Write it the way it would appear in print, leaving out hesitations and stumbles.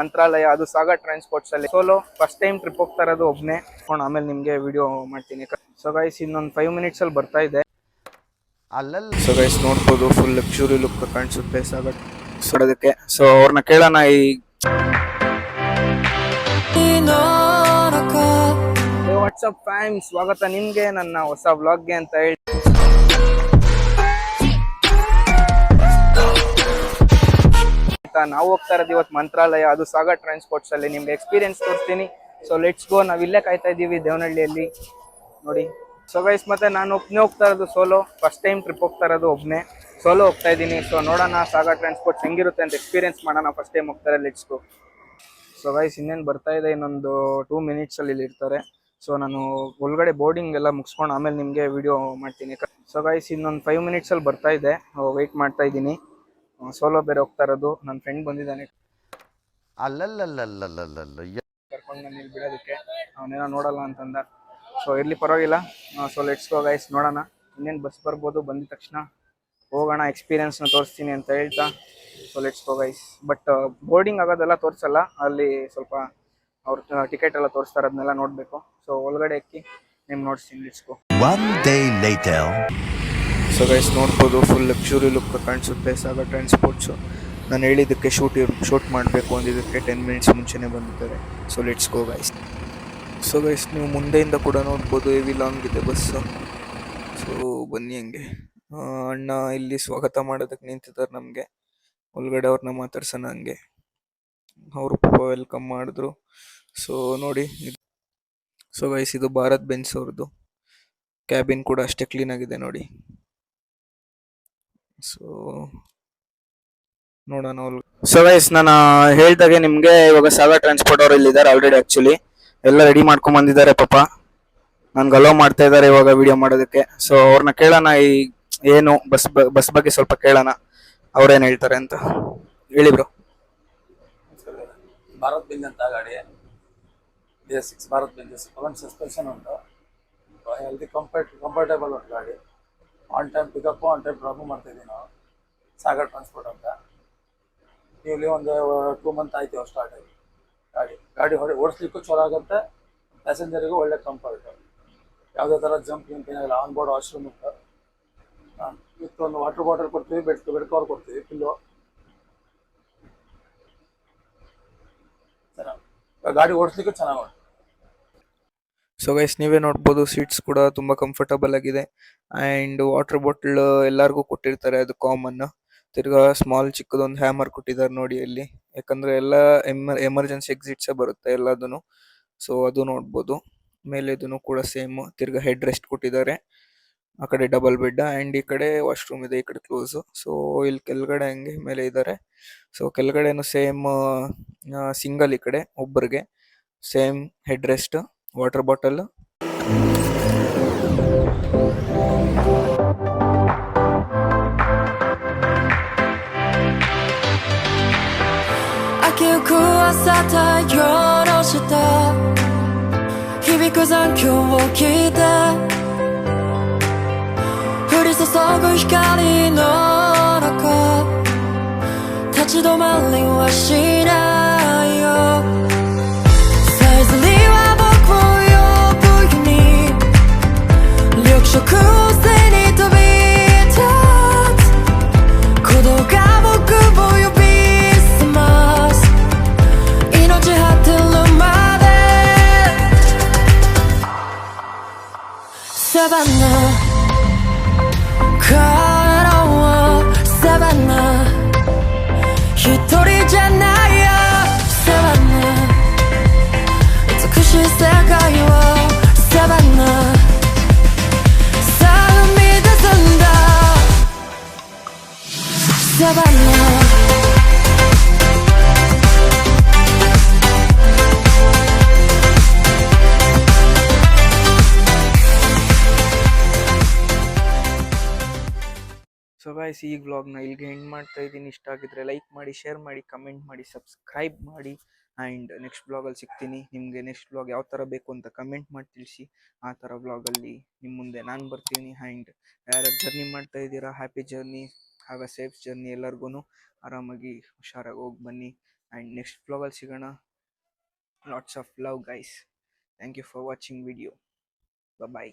ಮಂತ್ರಾಲಯ, ಅದು ಸಾಗರ್ ಟ್ರಾನ್ಸ್ಪೋರ್ಟ್ಸ್ ಅಲ್ಲಿ solo first time trip ಹೋಗ್ತಾ ಇರೋದು ಒಬ್ನೇ. ಆಮೇಲೆ ನಿಮ್ಗೆ ವಿಡಿಯೋ ಮಾಡ್ತೀನಿ. ಸೊ ಗೈಸ್ ಇನ್ನೊಂದು 5 ಮಿನಿಟ್ಸ್ ಅಲ್ಲಿ ಬರ್ತಾ ಇದೆ. ಸೊ ಗೈಸ್ ನೋಡ್ಬೋದು ಫುಲ್ ಲಕ್ಸುರಿ ಲುಕ್ ಕಾಣಿಸುತ್ತೆ ಸಾಗರ್ ಸೋಡೋದಕ್ಕೆ. ಸೊ ಅವ್ರನ್ನ ಕೇಳೋಣ ವಾಟ್ಸಪ್ ಫ್ಯಾನ್, ಸ್ವಾಗತ ನಿಮ್ಗೆ ನನ್ನ ಹೊಸ ವ್ಲಾಗ್ಗೆ ಅಂತ ಹೇಳಿ. ನಾವು ಹೋಗ್ತಾ ಇರೋದು ಇವತ್ತು ಮಂತ್ರಾಲಯ, ಅದು ಸಾಗರ್ ಟ್ರಾನ್ಸ್ಪೋರ್ಟ್ಸ್ ಅಲ್ಲಿ. ನಿಮ್ಗೆ ಎಕ್ಸ್ಪೀರಿಯನ್ಸ್ ತೋರಿಸ್ತೀನಿ. ಸೊ ಲೆಟ್ಸ್ ಗೋ. ನಾವ್ ಇಲ್ಲೇ ಕಾಯ್ತಾ ಇದೀವಿ ದೇವನಹಳ್ಳಿಯಲ್ಲಿ ನೋಡಿ. ಸೊ ಗೈಸ್ ಮತ್ತೆ ನಾನು ಒಬ್ನೇ ಹೋಗ್ತಾ ಇರೋದು ಸೋಲೋ, ಫಸ್ಟ್ ಟೈಮ್ ಟ್ರಿಪ್ ಹೋಗ್ತಾ ಇರೋದು ಒಬ್ನೇ, ಸೋಲೋ ಹೋಗ್ತಾ ಇದ್ದೀನಿ. ಸೊ ನೋಡೋಣ ಸಾಗರ್ ಟ್ರಾನ್ಸ್ಪೋರ್ಟ್ಸ್ ಹೆಂಗಿರುತ್ತೆ ಅಂತ ಎಕ್ಸ್ಪೀರಿಯನ್ಸ್ ಮಾಡೋಣ. ಫಸ್ಟ್ ಟೈಮ್ ಹೋಗ್ತಾರೆ, ಲೆಟ್ಸ್ ಗೋ. ಸೊ ಗೈಸ್ ಇನ್ನೇನು ಬರ್ತಾ ಇದೆ, ಇನ್ನೊಂದು 2 ಮಿನಿಟ್ಸ್ ಅಲ್ಲಿ ಇಲ್ಲಿ ಇರ್ತಾರೆ. ಸೊ ನಾನು ಒಳಗಡೆ ಬೋರ್ಡಿಂಗ್ ಎಲ್ಲ ಮುಗಿಸ್ಕೊಂಡು ಆಮೇಲೆ ನಿಮಗೆ ವಿಡಿಯೋ ಮಾಡ್ತೀನಿ. ಸೊ ಗೈಸ್ ಇನ್ನೊಂದು 5 ಮಿನಿಟ್ಸ್ ಅಲ್ಲಿ ಬರ್ತಾ ಇದೆ, ವೆಯ್ಟ್ ಮಾಡ್ತಾ ಇದ್ದೀನಿ. ಸೋಲೋ ಬೇರೆ ಹೋಗ್ತಾ ಇರೋದು, ನನ್ನ ಫ್ರೆಂಡ್ ಬಂದಿದ್ದಾನೆ ಕರ್ಕೊಂಡು ನಾನು ಇಲ್ಲಿ ಬಿಡೋದಕ್ಕೆ. ಅವನೇನೋ ನೋಡಲ್ಲ ಅಂತಂದ. ಸೊ ಇರ್ಲಿ ಪರವಾಗಿಲ್ಲ. ಸೊ ಲೆಟ್ಸ್ ಗೋ ಗೈಸ್, ನೋಡೋಣ ಇನ್ನೇನು ಬಸ್ ಬರ್ಬೋದು. ಬಂದಿದ ತಕ್ಷಣ ಹೋಗೋಣ, ಎಕ್ಸ್ಪೀರಿಯನ್ಸ್ನ ತೋರಿಸ್ತೀನಿ ಅಂತ ಹೇಳ್ತಾ. So let's go guys. But boarding ಆಗೋದೆಲ್ಲ ತೋರಿಸಲ್ಲ, ಅಲ್ಲಿ ಸ್ವಲ್ಪ ಅವ್ರ ಟಿಕೆಟ್ ಎಲ್ಲ ತೋರಿಸ್ತಾರೆ, ಅದನ್ನೆಲ್ಲ ನೋಡಬೇಕು. ಸೊ ಒಳಗಡೆ ಎಕ್ಕಿ ನಿಮ್ಗೆ ನೋಡ್ತೀನಿ, ಲೆಟ್ಸ್ ಗೋ. ಸೊ ಗೈಸ್ ನೋಡ್ಬೋದು ಫುಲ್ ಲಕ್ಸುರಿ ಲುಕ್ ಕಾಣಿಸುತ್ತೆ ಸಾಗರ್ ಟ್ರಾನ್ಸ್ಪೋರ್ಟ್ಸು. ನಾನು ಹೇಳಿದ್ದಕ್ಕೆ ಶೂಟ್ ಮಾಡಬೇಕು ಅಂದಿದ್ದಕ್ಕೆ 10 ಮಿನಿಟ್ಸ್ ಮುಂಚೆನೇ ಬಂದಿದ್ದಾರೆ. So let's go guys. So guys ನೀವು ಮುಂದೆಯಿಂದ ಕೂಡ ನೋಡ್ಬೋದು, ಹೆವಿ ಲಾಂಗ್ ಇದೆ ಬಸ್ಸು. ಸೊ ಬನ್ನಿ ಹಂಗೆ. ಅಣ್ಣ ಇಲ್ಲಿ ಸ್ವಾಗತ ಮಾಡೋದಕ್ಕೆ ನಿಂತಿದ್ದಾರೆ ನಮಗೆ. ಒಳಗಡೆ ಅವ್ರನ್ನ ಮಾತಾಡ್ಸೋಣ ಹಂಗೆ. ಅವರು ಪಾಪ ವೆಲ್ಕಮ್ ಮಾಡಿದ್ರು. ಸೊ ನೋಡಿ. ಸೊ ಗೈಸ್ ಇದು ಭಾರತ್ ಬೆನ್ಸ್ ಅವ್ರದ್ದು ಕ್ಯಾಬಿನ್ ಕೂಡ ಅಷ್ಟೇ ಕ್ಲೀನ್ ಆಗಿದೆ ನೋಡಿ. ಸೊ ನೋಡೋಣ. ಸೊ ಗೈಸ್ ನಾನು ಹೇಳ್ದಾಗೆ ನಿಮ್ಗೆ ಇವಾಗ ಸಾಗರ್ ಟ್ರಾನ್ಸ್ಪೋರ್ಟ್ ಅವರು ಇಲ್ಲಿದ್ದಾರೆ ಆಲ್ರೆಡಿ. ಆಕ್ಚುಲಿ ಎಲ್ಲ ರೆಡಿ ಮಾಡ್ಕೊಂಡ್ ಬಂದಿದ್ದಾರೆ ಪಾಪ. ನನ್ಗೆ ಅಲೋ ಮಾಡ್ತಾ ಇದ್ದಾರೆ ಇವಾಗ ವಿಡಿಯೋ ಮಾಡೋದಕ್ಕೆ. ಸೊ ಅವ್ರನ್ನ ಕೇಳೋಣ ಏನು ಬಸ್ ಬಗ್ಗೆ ಸ್ವಲ್ಪ ಕೇಳೋಣ, ಅವ್ರೇನ್ ಹೇಳ್ತಾರೆ ಅಂತ. ಹೇಳಿ ಬ್ರೋ. ಭಾರತ್ ಬೆಂಜ್ ಅಂತ ಗಾಡಿ, BS6 Bharat Benz. Front suspension ಉಂಟು, ಹೆಲ್ದಿ ಕಂಫರ್ಟೇಬಲ್ ಉಂಟು ಗಾಡಿ. On time pickup, on time drop ಮಾಡ್ತಾಯಿದ್ದೀವಿ ನಾವು, ಸಾಗರ್ ಟ್ರಾನ್ಸ್ಪೋರ್ಟ್ ಅಂತ. ಇಲ್ಲಿ ಒಂದು 2 ಮಂತ್ ಆಯ್ತು ಸ್ಟಾರ್ಟ್ ಆಗಿ. ಗಾಡಿ ಓಡಿಸ್ಲಿಕ್ಕೂ ಚಲೋ ಆಗುತ್ತೆ, ಪ್ಯಾಸೆಂಜರಿಗೂ ಒಳ್ಳೆ ಕಂಫರ್ಟ್. ಯಾವುದೇ ಥರ ಜಂಪ್ ಏನಾಗಿಲ್ಲ. ಆನ್ ಬೋರ್ಡ್ ವಾಶ್ರೂಮ್ ಉಂಟು, ವಿತ್ ಒಂದು ವಾಟರ್ ಬಾಟಲ್ ಕೊಡ್ತೀವಿ, ಬೆಡ್ ಕವರ್ ಕೊಡ್ತೀವಿ, ಪಿಲ್ಲೋ. ಗಾಡಿ ಓಡಿಸ್ಲಿಕ್ಕೂ ಚೆನ್ನಾಗಿ ಉಂಟು. ಸೊ ಗೈಸ್ ನೀವೇ ನೋಡ್ಬೋದು, ಸೀಟ್ಸ್ ಕೂಡ ತುಂಬಾ ಕಂಫರ್ಟಬಲ್ ಆಗಿದೆ. ಆ್ಯಂಡ್ ವಾಟರ್ ಬಾಟಲ್ ಎಲ್ಲರಿಗೂ ಕೊಟ್ಟಿರ್ತಾರೆ, ಅದು ಕಾಮನ್. ತಿರ್ಗಾ ಸ್ಮಾಲ್ ಚಿಕ್ಕದೊಂದು ಹ್ಯಾಮರ್ ಕೊಟ್ಟಿದ್ದಾರೆ ನೋಡಿ ಅಲ್ಲಿ, ಯಾಕಂದ್ರೆ ಎಲ್ಲ ಎಮರ್ಜೆನ್ಸಿ ಎಕ್ಸಿಟ್ಸೇ ಬರುತ್ತೆ ಎಲ್ಲದೂ. ಸೊ ಅದು ನೋಡ್ಬೋದು. ಮೇಲೆ ಇದನ್ನು ಕೂಡ ಸೇಮ್. ತಿರ್ಗಾ ಹೆಡ್ ರೆಸ್ಟ್ ಕೊಟ್ಟಿದ್ದಾರೆ, ಆ ಕಡೆ ಡಬಲ್ ಬೆಡ್, ಆ್ಯಂಡ್ ಈ ಕಡೆ ವಾಶ್ರೂಮ್ ಇದೆ, ಈ ಕಡೆ ಕ್ಲೋಸ್. ಸೊ ಇಲ್ಲಿ ಕೆಳಗಡೆ ಹಂಗೆ ಮೇಲೆ ಇದ್ದಾರೆ. ಸೊ ಕೆಳಗಡೆನು ಸೇಮ್ ಸಿಂಗಲ್, ಈ ಕಡೆ ಒಬ್ಬರಿಗೆ same head rest, water bottle. So guys ಈ ವ್ಲಾಗ್ನ ಇಲ್ಲಿಗೆ ಎಂಡ್ ಮಾಡ್ತಾ ಇದ್ದೀನಿ. ಇಷ್ಟ ಆಗಿದ್ರೆ ಲೈಕ್ ಮಾಡಿ, ಶೇರ್ ಮಾಡಿ, ಕಮೆಂಟ್ ಮಾಡಿ, ಸಬ್ಸ್ಕ್ರೈಬ್ ಮಾಡಿ. ಆ್ಯಂಡ್ ನೆಕ್ಸ್ಟ್ ವ್ಲಾಗಲ್ಲಿ ಸಿಗ್ತೀನಿ. ನಿಮಗೆ ನೆಕ್ಸ್ಟ್ ವ್ಲಾಗ್ ಯಾವ ಥರ ಬೇಕು ಅಂತ ಕಮೆಂಟ್ ಮಾಡಿ ತಿಳಿಸಿ. ಆ ಥರ ವ್ಲಾಗಲ್ಲಿ ನಿಮ್ಮ ಮುಂದೆ ನಾನು ಬರ್ತೀನಿ. ಆ್ಯಂಡ್ ಯಾರ್ಯಾರು ಜರ್ನಿ ಮಾಡ್ತಾ ಇದ್ದೀರಾ, happy journey, have a safe journey. ಎಲ್ಲರಿಗೂ ಆರಾಮಾಗಿ ಹುಷಾರಾಗಿ ಹೋಗಿ ಬನ್ನಿ. ಆ್ಯಂಡ್ ನೆಕ್ಸ್ಟ್ ವ್ಲಾಗಲ್ಲಿ ಸಿಗೋಣ. Lots of love guys. Thank you for watching video. Bye.